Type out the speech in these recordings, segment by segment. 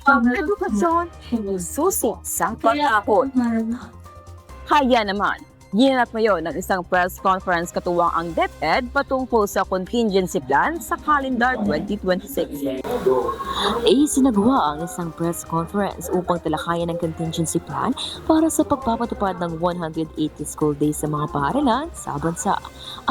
Ang edukasyon, susi sa pag-akot. Kaya naman, ginanap ngayon ng isang press conference katuwang ang DepEd patungkol sa contingency plan sa calendar 2026. Sinagawa ang isang press conference upang talakayan ang contingency plan para sa pagpapatupad ng 180 school days sa mga paaralan sa bansa.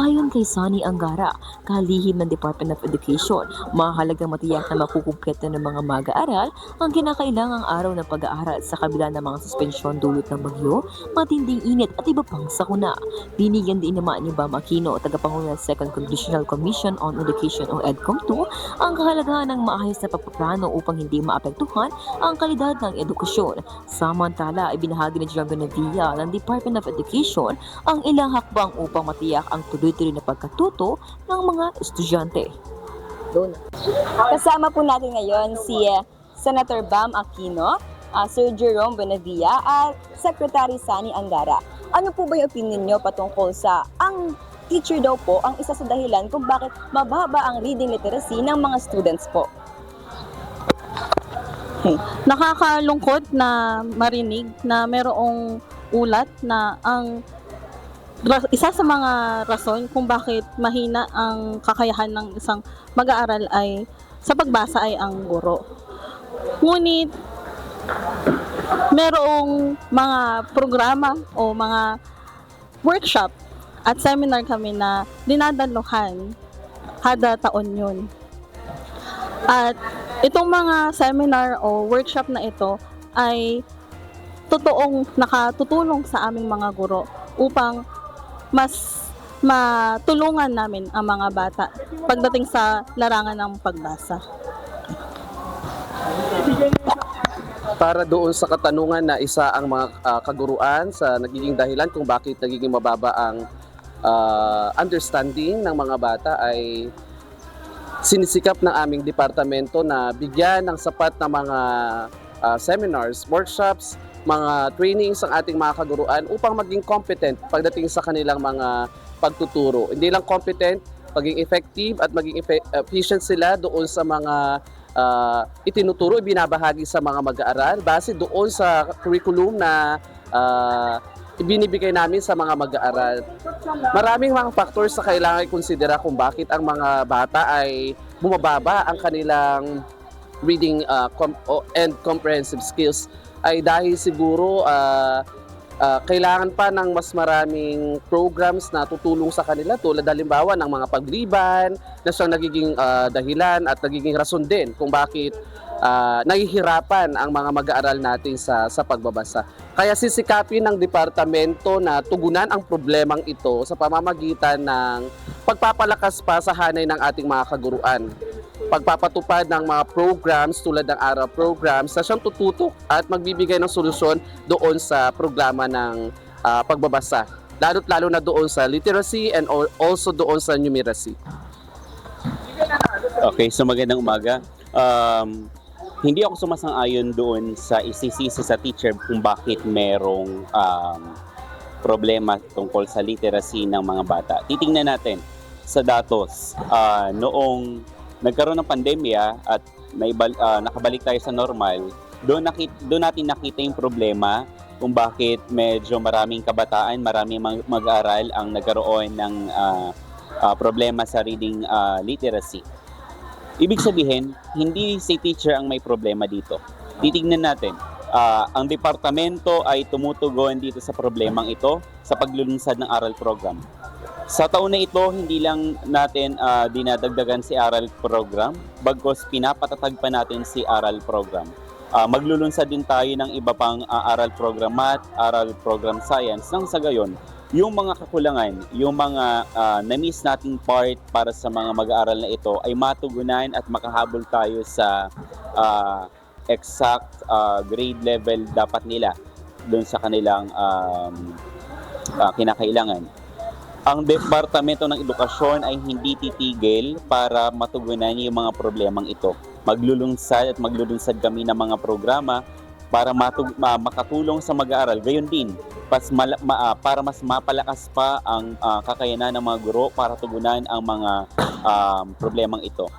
Ayon kay Sunny Angara, kalihim ng Department of Education, mahalagang matiyak na makukumpleto ng mga mag-aaral ang kinakailangang araw ng pag-aaral sa kabila ng mga suspensyon dulot ng bagyo, matinding init at iba pang sakuna. Binigyan din naman ni Bam Aquino, tagapangulo ng Second Congressional Commission on Education o EDCOM2, ang kahalagahan ng maayos na pagpaplano upang hindi maapektuhan ang kalidad ng edukasyon. Samantala, ibinahagi ni John Bonavilla ng Department of Education ang ilang hakbang upang matiyak ang tuloy-tuloy na pagkatuto ng mga estudyante. Kasama po natin ngayon si Senator Bam Aquino, Sir Jerome Bonavilla at Secretary Sunny Angara. Ano po ba yung opinion nyo patungkol sa ang teacher daw po ang isa sa dahilan kung bakit mababa ang reading literacy ng mga students po? Nakakalungkot na marinig na mayroong ulat na ang isa sa mga rason kung bakit mahina ang kakayahan ng isang mag-aaral ay sa pagbasa ay ang guro. Ngunit merong mga programa o mga workshop at seminar kami na dinadaluhan kada taon yun. At itong mga seminar o workshop na ito ay totoong nakatutulong sa aming mga guro upang mas matulungan namin ang mga bata pagdating sa larangan ng pagbasa. Para doon sa katanungan na isa ang mga kaguruan sa nagiging dahilan kung bakit nagiging mababa ang understanding ng mga bata ay sinisikap ng aming departamento na bigyan ng sapat na mga seminars, workshops, mga trainings ang ating mga kaguruan upang maging competent pagdating sa kanilang mga pagtuturo. Hindi lang competent, maging effective at maging efficient sila doon sa mga itinuturo, ibinabahagi sa mga mag-aaral base doon sa curriculum na ibinibigay namin sa mga mag-aaral. Maraming mga factors na kailangan i-considera kung bakit ang mga bata ay bumababa ang kanilang reading and comprehensive skills ay dahil siguro kailangan pa ng mas maraming programs na tutulong sa kanila tulad halimbawa ng mga pagliban na siyang nagiging dahilan at nagiging rason din kung bakit nahihirapan ang mga mag-aaral natin sa pagbabasa. Kaya sisikapin ng departamento na tugunan ang problemang ito sa pamamagitan ng pagpapalakas pa sa hanay ng ating mga kaguruan. Pagpapatupad ng mga programs tulad ng ARA programs na siyang tututok at magbibigay ng solusyon doon sa programa ng pagbabasa. Lalo't-lalo na doon sa literacy and also doon sa numeracy. Okay, so magandang umaga. Hindi ako sumasang-ayon doon sa isisisi sa teacher kung bakit merong problema tungkol sa literacy ng mga bata. Titingnan natin sa datos. Noong nagkaroon ng pandemya at nakabalik tayo sa normal, doon natin nakita yung problema kung bakit medyo maraming kabataan, maraming mag-aaral ang nagkaroon ng problema sa reading literacy. Ibig sabihin, hindi si teacher ang may problema dito. Titignan natin, ang departamento ay tumutugon dito sa problemang ito sa paglulunsad ng aral program. Sa taon na ito, hindi lang natin dinadagdagan si aral program, bagkus pinapatatag pa natin si aral program. Maglulunsad din tayo ng iba pang aral program math, aral program science, nang sa gayon, yung mga kakulangan, yung mga na-miss nating part para sa mga mag-aaral na ito ay matugunan at makahabol tayo sa exact grade level dapat nila doon sa kanilang kinakailangan. Ang Departamento ng Edukasyon ay hindi titigil para matugunan yung mga problemang ito. Maglulunsad kami ng mga programa para makatulong sa mag-aaral. Gayon din, para mas mapalakas pa ang kakayanan ng mga guro para tugunan ang mga problemang ito.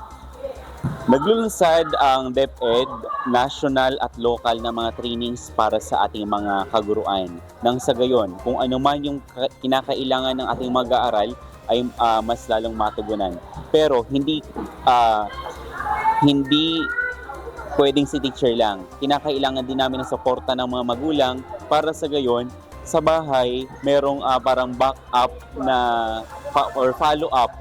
Naglulunsad ang DepEd, national at local na mga trainings para sa ating mga kaguruan. Nang sa gayon, kung ano man yung kinakailangan ng ating mag-aaral ay mas lalong matugunan. Pero hindi pwedeng si teacher lang. Kinakailangan din namin ng suporta ng mga magulang para sa gayon, sa bahay, merong parang backup na or follow up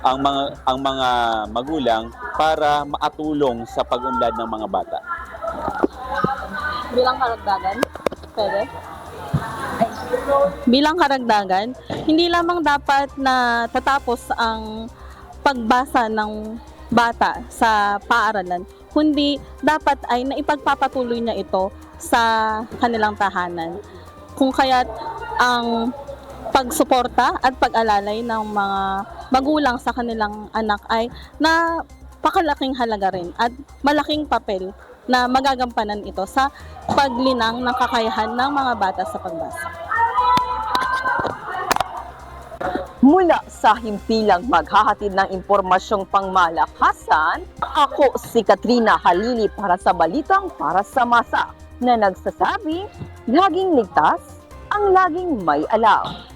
ang mga magulang para makatulong sa pag-unlad ng mga bata. Bilang karagdagan, pwede? Bilang karagdagan, hindi lamang dapat na tatapos ang pagbasa ng bata sa paaralan, kundi dapat ay naipagpapatuloy niya ito sa kanilang tahanan. Kung kaya't ang pagsuporta at pag-alalay ng mga magulang sa kanilang anak ay napakalaking halaga rin at malaking papel na magagampanan ito sa paglinang ng kakayahan ng mga bata sa pagbasa. Mula sa himpilang maghahatid ng impormasyong pangmalakasan, ako si Katrina Halili para sa Balitang Para sa Masa na nagsasabi, laging ligtas ang laging may alam.